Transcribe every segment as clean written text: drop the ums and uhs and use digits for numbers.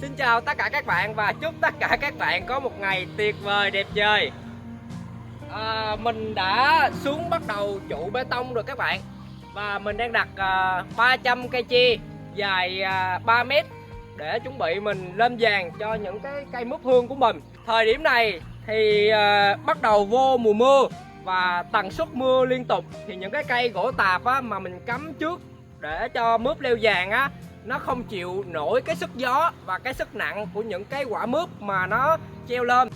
Xin chào tất cả các bạn và chúc tất cả các bạn có một ngày tuyệt vời đẹp trời. Mình đã xuống bắt đầu trụ bê tông rồi các bạn. Và mình đang đặt 300 cây tre dài 3 mét để chuẩn bị mình lên vàng cho những cái cây mướp hương của mình. Thời điểm này thì bắt đầu vô mùa mưa và tần suất mưa liên tục, thì những cái cây gỗ tạp á, mà mình cắm trước để cho mướp leo vàng á, nó không chịu nổi cái sức gió và cái sức nặng của những cái quả mướp mà nó treo lên.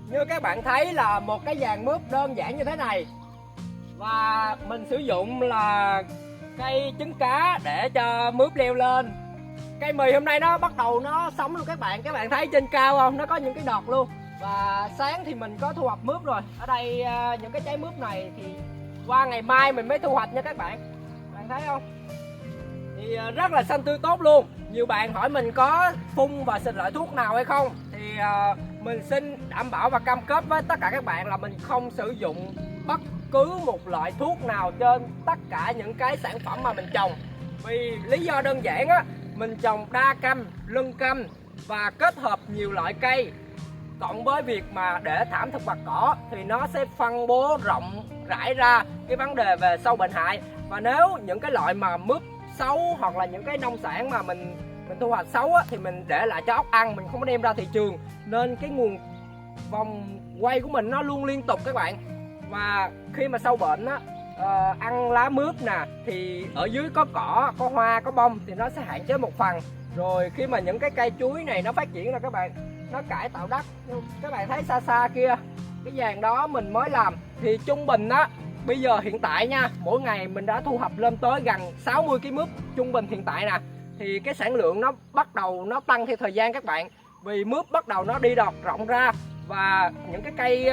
Như các bạn thấy là một cái vàng mướp đơn giản như thế này, và mình sử dụng là cây trứng cá để cho mướp leo lên. Cây mì hôm nay nó bắt đầu nó sống luôn các bạn thấy trên cao không, nó có những cái đọt luôn. Và sáng thì mình có thu hoạch mướp rồi. Ở đây những cái trái mướp này thì qua ngày mai mình mới thu hoạch nha các bạn thấy không, thì rất là xanh tươi tốt luôn. Nhiều bạn hỏi mình có phun và xịt loại thuốc nào hay không, thì mình xin đảm bảo và cam kết với tất cả các bạn là mình không sử dụng bất cứ một loại thuốc nào trên tất cả những cái sản phẩm mà mình trồng. Vì lý do đơn giản á, mình trồng đa canh, lân canh và kết hợp nhiều loại cây, cộng với việc mà để thảm thực vật cỏ thì nó sẽ phân bố rộng rãi ra cái vấn đề về sâu bệnh hại. Và nếu những cái loại mà mướp xấu hoặc là những cái nông sản mà mình thu hoạch xấu á, thì mình để lại cho ốc ăn, mình không có đem ra thị trường, nên cái nguồn vòng quay của mình nó luôn liên tục các bạn. Và khi mà sâu bệnh á, ăn lá mướp nè, thì ở dưới có cỏ, có hoa, có bông thì nó sẽ hạn chế một phần. Rồi khi mà những cái cây chuối này nó phát triển ra các bạn, nó cải tạo đất. Các bạn thấy xa xa kia, cái vàng đó mình mới làm thì trung bình á, bây giờ hiện tại nha, mỗi ngày mình đã thu hoạch lên tới gần 60 kg mướp trung bình hiện tại nè. Thì cái sản lượng nó bắt đầu nó tăng theo thời gian các bạn, vì mướp bắt đầu nó đi đọt rộng ra. Và những cái cây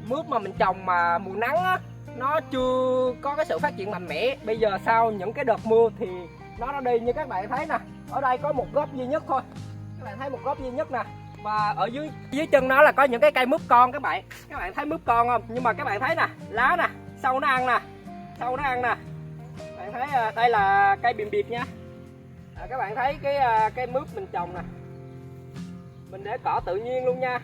mướp mà mình trồng mà mùa nắng á, nó chưa có cái sự phát triển mạnh mẽ. Bây giờ sau những cái đợt mưa thì nó đi, như các bạn thấy nè, ở đây có một gốc duy nhất thôi, các bạn thấy một gốc duy nhất nè. Và ở dưới chân nó là có những cái cây mướp con các bạn thấy mướp con không? Nhưng mà các bạn thấy nè, lá nè, sâu nó ăn nè, bạn thấy đây là cây bìm biệp nha. Các bạn thấy cái mướp mình trồng nè, mình để cỏ tự nhiên luôn nha,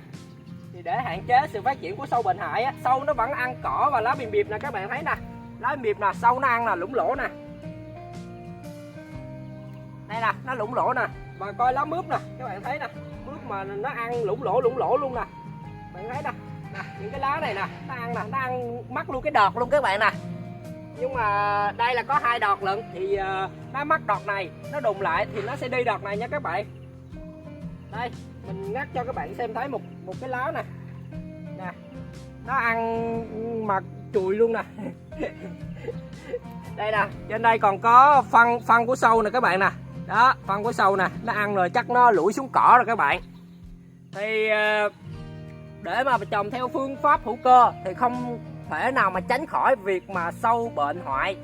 thì để hạn chế sự phát triển của sâu bệnh hại á. Sâu nó vẫn ăn cỏ và lá bìm biệp nè, các bạn thấy nè, lá bìm biệp nè, sâu nó ăn nè, lủng lỗ nè, đây nè, nó lủng lỗ nè. Và coi lá mướp nè, các bạn thấy nè, mướp mà nó ăn lủng lỗ luôn nè, bạn thấy nè, những cái lá này nè, nó ăn nè, nó ăn mất luôn cái đọt luôn các bạn nè. Nhưng mà đây là có 2 đọt lận, thì nó mất đọt này, nó đùng lại thì nó sẽ đi đọt này nha các bạn. Đây mình ngắt cho các bạn xem thấy một cái lá nè, nó ăn mà chùi luôn nè. Đây nè, trên đây còn có phân của sâu nè các bạn nè, đó, phân của sâu nè, nó ăn rồi chắc nó lủi xuống cỏ rồi các bạn. Thì để mà trồng theo phương pháp hữu cơ thì không thể nào mà tránh khỏi việc mà sâu bệnh hoại,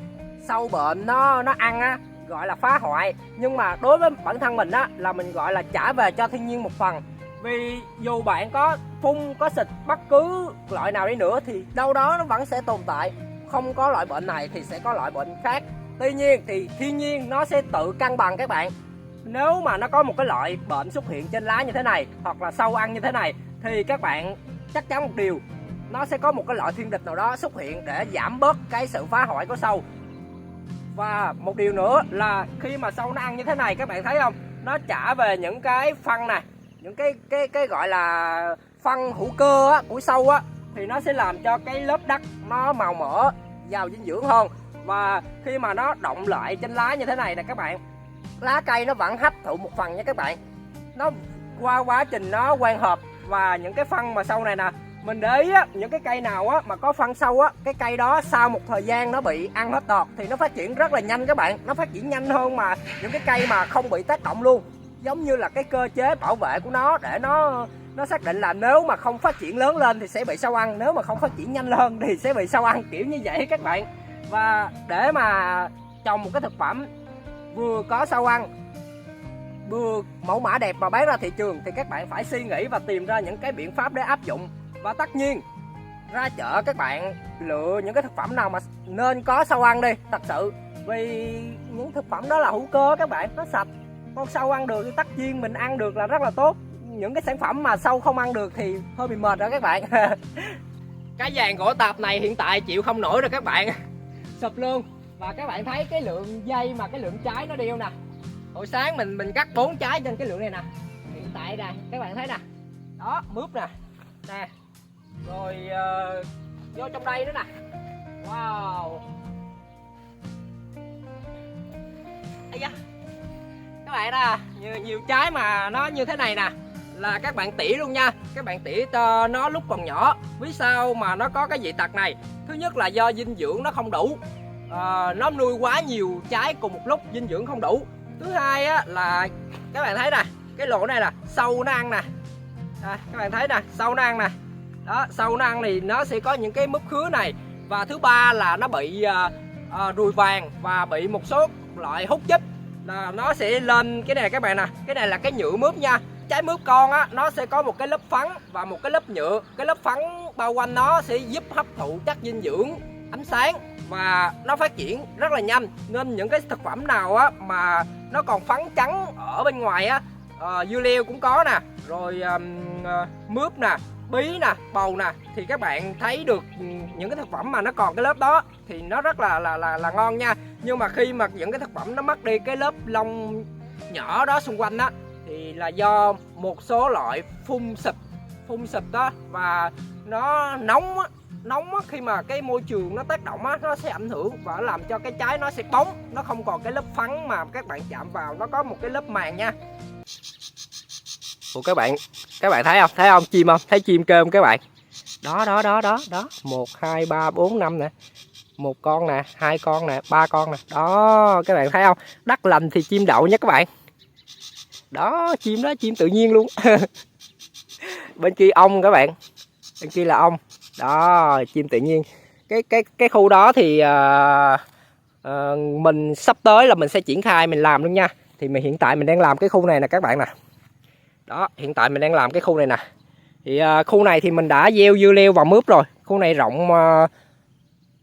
sâu bệnh nó ăn á, gọi là phá hoại. Nhưng mà đối với bản thân mình á, là mình gọi là trả về cho thiên nhiên một phần. Vì dù bạn có phun, có xịt bất cứ loại nào đi nữa thì đâu đó nó vẫn sẽ tồn tại. Không có loại bệnh này thì sẽ có loại bệnh khác. Tuy nhiên thì thiên nhiên nó sẽ tự cân bằng các bạn. Nếu mà nó có một cái loại bệnh xuất hiện trên lá như thế này, hoặc là sâu ăn như thế này, thì các bạn chắc chắn một điều, nó sẽ có một cái loại thiên địch nào đó xuất hiện để giảm bớt cái sự phá hoại của sâu. Và một điều nữa là khi mà sâu nó ăn như thế này, các bạn thấy không, nó trả về những cái phân này, những cái gọi là phân hữu cơ á, của sâu á, thì nó sẽ làm cho cái lớp đất nó màu mỡ, giàu dinh dưỡng hơn. Và khi mà nó động lại trên lá như thế này nè các bạn, lá cây nó vẫn hấp thụ một phần nha các bạn. Nó qua quá trình nó quang hợp. Và những cái phân mà sâu này nè, mình để ý á, những cái cây nào á mà có phân sâu á, cái cây đó sau một thời gian nó bị ăn hết đọt thì nó phát triển rất là nhanh các bạn. Nó phát triển nhanh hơn mà những cái cây mà không bị tác động luôn. Giống như là cái cơ chế bảo vệ của nó, để nó xác định là nếu mà không phát triển lớn lên thì sẽ bị sâu ăn, nếu mà không phát triển nhanh hơn thì sẽ bị sâu ăn, kiểu như vậy các bạn. Và để mà trồng một cái thực phẩm vừa có sâu ăn, vừa mẫu mã đẹp mà bán ra thị trường, thì các bạn phải suy nghĩ và tìm ra những cái biện pháp để áp dụng. Và tất nhiên ra chợ các bạn lựa những cái thực phẩm nào mà nên có sâu ăn đi, thật sự. Vì những thực phẩm đó là hữu cơ các bạn, nó sạch, con sâu ăn được thì tất nhiên mình ăn được là rất là tốt. Những cái sản phẩm mà sâu không ăn được thì hơi bị mệt rồi các bạn. Cái dàn gỗ tạp này hiện tại chịu không nổi rồi các bạn, sụp luôn. Và các bạn thấy cái lượng dây mà cái lượng trái nó đeo nè, hồi sáng mình cắt 4 trái trên cái lượng này nè, hiện tại nè các bạn thấy nè, đó mướp nè, rồi vô trong đây nữa nè, wow. Ây da, các bạn nè, nhiều trái mà nó như thế này nè là các bạn tỉa luôn nha. Các bạn tỉa cho nó lúc còn nhỏ. Vì sao mà nó có cái dị tật này? Thứ nhất là do dinh dưỡng nó không đủ, nó nuôi quá nhiều trái cùng một lúc, dinh dưỡng không đủ. Thứ hai á là các bạn thấy nè, cái lỗ này nè, sâu nó ăn nè, các bạn thấy nè, sâu nó ăn nè, đó, sâu nó ăn thì nó sẽ có những cái múp khứa này. Và thứ ba là nó bị ruồi vàng và bị một số loại hút chích, là nó sẽ lên cái này các bạn nè, cái này là cái nhựa mướp nha. Trái mướp con á, nó sẽ có một cái lớp phấn và một cái lớp nhựa. Cái lớp phấn bao quanh nó sẽ giúp hấp thụ chất dinh dưỡng, ánh sáng và nó phát triển rất là nhanh. Nên những cái thực phẩm nào á mà nó còn phấn trắng ở bên ngoài á, dưa leo cũng có nè, rồi mướp nè, bí nè, bầu nè, thì các bạn thấy được những cái thực phẩm mà nó còn cái lớp đó thì nó rất là ngon nha. Nhưng mà khi mà những cái thực phẩm nó mất đi cái lớp lông nhỏ đó xung quanh á, thì là do một số loại phun sụp đó, và nó nóng á, khi mà cái môi trường nó tác động á, nó sẽ ảnh hưởng và làm cho cái trái nó sẽ bóng, nó không còn cái lớp phấn mà các bạn chạm vào, nó có một cái lớp màng nha. Ủa các bạn thấy không, chim không, thấy chim kêu không các bạn? Đó 1 2 3 4 5 nè, một con nè, 2 con nè, 3 con nè, đó các bạn thấy không? Đất lành thì chim đậu nha các bạn. Đó, chim đó, chim tự nhiên luôn. Bên kia ong các bạn, bên kia là ong, đó chim tự nhiên. Cái khu đó thì mình sắp tới là mình sẽ triển khai mình làm luôn nha. Thì hiện tại mình đang làm cái khu này nè các bạn nè, đó hiện tại mình đang làm cái khu này nè. Thì khu này thì mình đã gieo dưa leo và mướp rồi. Khu này rộng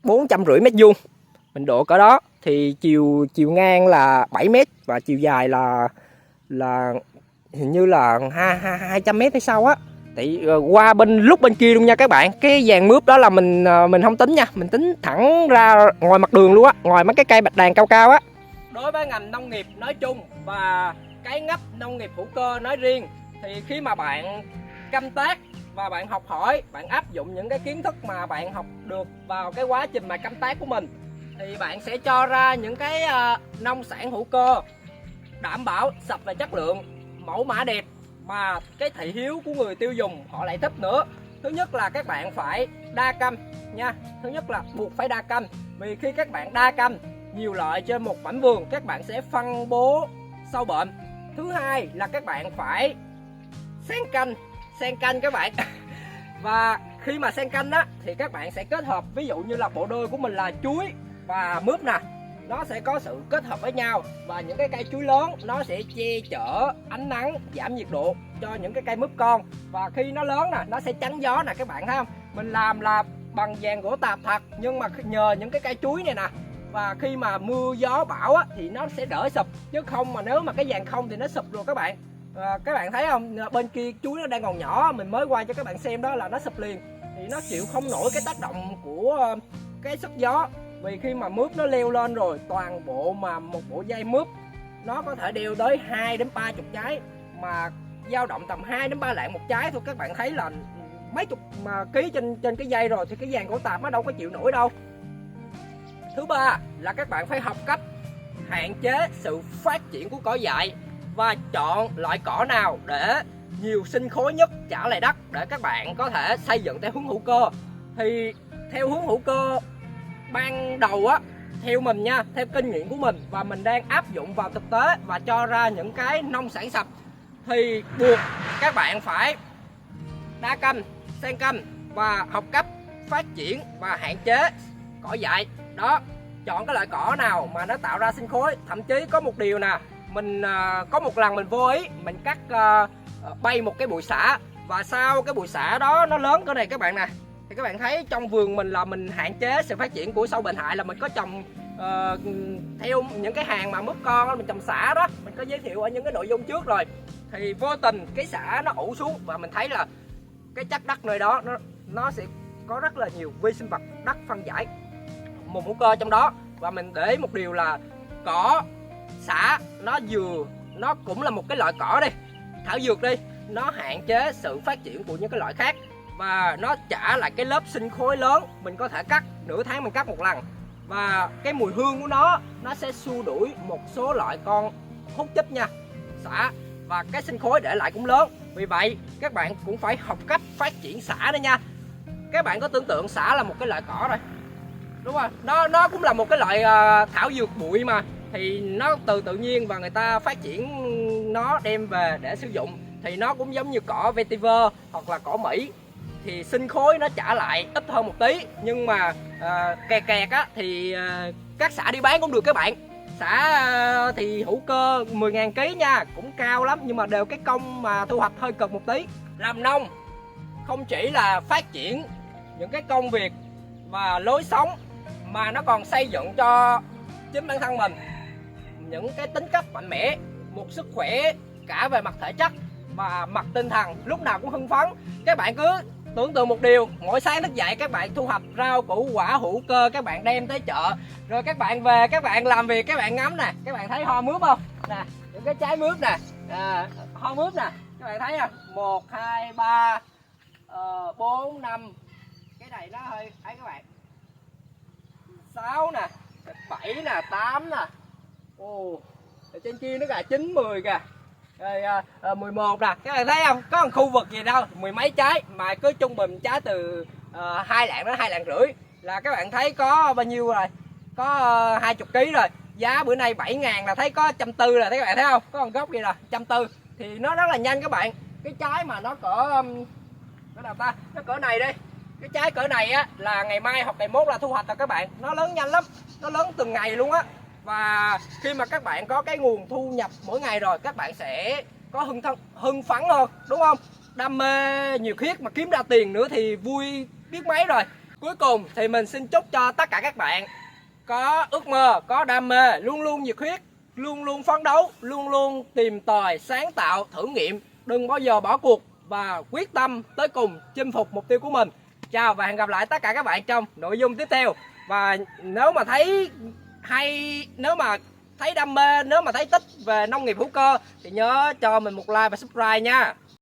450 mét vuông, mình độ cỡ đó. Thì chiều ngang là 7 mét và chiều dài là hình như là 200 mét hay sao á. Tại qua bên kia luôn nha các bạn. Cái dàn mướp đó là mình không tính nha, mình tính thẳng ra ngoài mặt đường luôn á, ngoài mấy cái cây bạch đàn cao cao á. Đối với ngành nông nghiệp nói chung và cái ngách nông nghiệp hữu cơ nói riêng, thì khi mà bạn canh tác và bạn học hỏi, bạn áp dụng những cái kiến thức mà bạn học được vào cái quá trình mà canh tác của mình, thì bạn sẽ cho ra những cái nông sản hữu cơ đảm bảo sạch về chất lượng, mẫu mã đẹp, mà cái thị hiếu của người tiêu dùng họ lại thích nữa. Thứ nhất là các bạn phải đa canh nha, thứ nhất là buộc phải đa canh, vì khi các bạn đa canh nhiều loại trên một mảnh vườn, các bạn sẽ phân bố sâu bệnh. Thứ hai là các bạn phải xen canh các bạn. Và khi mà xen canh á thì các bạn sẽ kết hợp, ví dụ như là bộ đôi của mình là chuối và mướp nè, nó sẽ có sự kết hợp với nhau. Và những cái cây chuối lớn nó sẽ che chở ánh nắng, giảm nhiệt độ cho những cái cây mướp con. Và khi nó lớn nè, nó sẽ chắn gió nè các bạn thấy không? Mình làm là bằng dàn gỗ tạp thật, nhưng mà nhờ những cái cây chuối này nè, và khi mà mưa gió bão á, thì nó sẽ đỡ sụp. Chứ không mà nếu mà cái dàn không thì nó sụp rồi các bạn. Các bạn thấy không, bên kia chuối nó đang còn nhỏ, mình mới quay cho các bạn xem đó là nó sụp liền. Thì nó chịu không nổi cái tác động của cái sức gió. Vì khi mà mướp nó leo lên rồi, toàn bộ mà một bộ dây mướp nó có thể đeo tới 2 đến 30 trái, mà dao động tầm 2 đến 3 lạng một trái thôi. Các bạn thấy là mấy chục mà ký trên cái dây rồi, thì cái dàn gỗ tạp nó đâu có chịu nổi đâu. Thứ ba là các bạn phải học cách hạn chế sự phát triển của cỏ dại và chọn loại cỏ nào để nhiều sinh khối nhất trả lại đất, để các bạn có thể xây dựng theo hướng hữu cơ. Thì theo hướng hữu cơ ban đầu á, theo mình nha, theo kinh nghiệm của mình và mình đang áp dụng vào thực tế và cho ra những cái nông sản sạch, thì buộc các bạn phải đa canh, xen canh và học cách phát triển và hạn chế cỏ dại. Đó, chọn cái loại cỏ nào mà nó tạo ra sinh khối. Thậm chí có một điều nè, mình có một lần mình vô ý mình cắt bay một cái bụi xả, và sau cái bụi xả đó nó lớn cỡ này các bạn nè, thì các bạn thấy trong vườn mình là mình hạn chế sự phát triển của sâu bệnh hại, là mình có trồng theo những cái hàng mà mướp con đó, mình trồng sả đó, mình có giới thiệu ở những cái nội dung trước rồi, thì vô tình cái sả nó ủ xuống và mình thấy là cái chất đất nơi đó nó sẽ có rất là nhiều vi sinh vật đất phân giải mùn hữu cơ trong đó. Và mình để ý một điều là cỏ sả nó cũng là một cái loại cỏ đi, thảo dược đi, nó hạn chế sự phát triển của những cái loại khác và nó trả lại cái lớp sinh khối lớn. Mình có thể cắt nửa tháng mình cắt một lần, và cái mùi hương của nó sẽ xua đuổi một số loại con hút chích nha, xả, và cái sinh khối để lại cũng lớn. Vì vậy các bạn cũng phải học cách phát triển xả đó nha. Các bạn có tưởng tượng xả là một cái loại cỏ rồi, đúng không? Nó cũng là một cái loại thảo dược bụi mà, thì nó từ tự nhiên và người ta phát triển nó đem về để sử dụng, thì nó cũng giống như cỏ vetiver hoặc là cỏ Mỹ, thì sinh khối nó trả lại ít hơn một tí, nhưng mà kẹt kẹt á thì các xã đi bán cũng được các bạn. Xã thì hữu cơ 10.000 kg nha, cũng cao lắm, nhưng mà đều cái công mà thu hoạch hơi cực một tí. Làm nông không chỉ là phát triển những cái công việc và lối sống, mà nó còn xây dựng cho chính bản thân mình những cái tính cách mạnh mẽ, một sức khỏe cả về mặt thể chất và mặt tinh thần, lúc nào cũng hưng phấn. Các bạn cứ tưởng tượng một điều, mỗi sáng thức dậy các bạn thu hoạch rau củ quả hữu cơ, các bạn đem tới chợ, rồi các bạn về các bạn làm việc, các bạn ngắm nè, các bạn thấy hoa mướp không nè, những cái trái mướp nè, hoa mướp nè, các bạn thấy không, 1 2 3 4 5, cái này nó hơi ấy các bạn, 6 nè, 7 nè, 8 nè, ồ, trên kia nó là 9 10 kìa, rồi 11 nè, các bạn thấy không, có một khu vực gì đâu, mười mấy trái mà cứ trung bình trái từ 2 lạng đến 2 lạng rưỡi, là các bạn thấy có bao nhiêu rồi, có 20 kg rồi. Giá bữa nay 7.000 là thấy có 140 rồi, thấy các bạn thấy không, có một gốc gì rồi 140, thì nó rất là nhanh các bạn. Cái trái mà nó cỡ cỡ nào ta, nó cỡ này đi, cái trái cỡ này á là ngày mai hoặc ngày mốt là thu hoạch rồi các bạn. Nó lớn nhanh lắm, nó lớn từng ngày luôn á. Và khi mà các bạn có cái nguồn thu nhập mỗi ngày rồi, các bạn sẽ có hưng phấn hơn, đúng không? Đam mê nhiều khiết mà kiếm ra tiền nữa thì vui biết mấy rồi. Cuối cùng thì mình xin chúc cho tất cả các bạn có ước mơ, có đam mê, luôn luôn nhiệt huyết, luôn luôn phấn đấu, luôn luôn tìm tòi, sáng tạo, thử nghiệm, đừng bao giờ bỏ cuộc và quyết tâm tới cùng chinh phục mục tiêu của mình. Chào và hẹn gặp lại tất cả các bạn trong nội dung tiếp theo. Và nếu mà thấy hay, nếu mà thấy đam mê, nếu mà thấy thích về nông nghiệp hữu cơ thì nhớ cho mình một like và subscribe nha.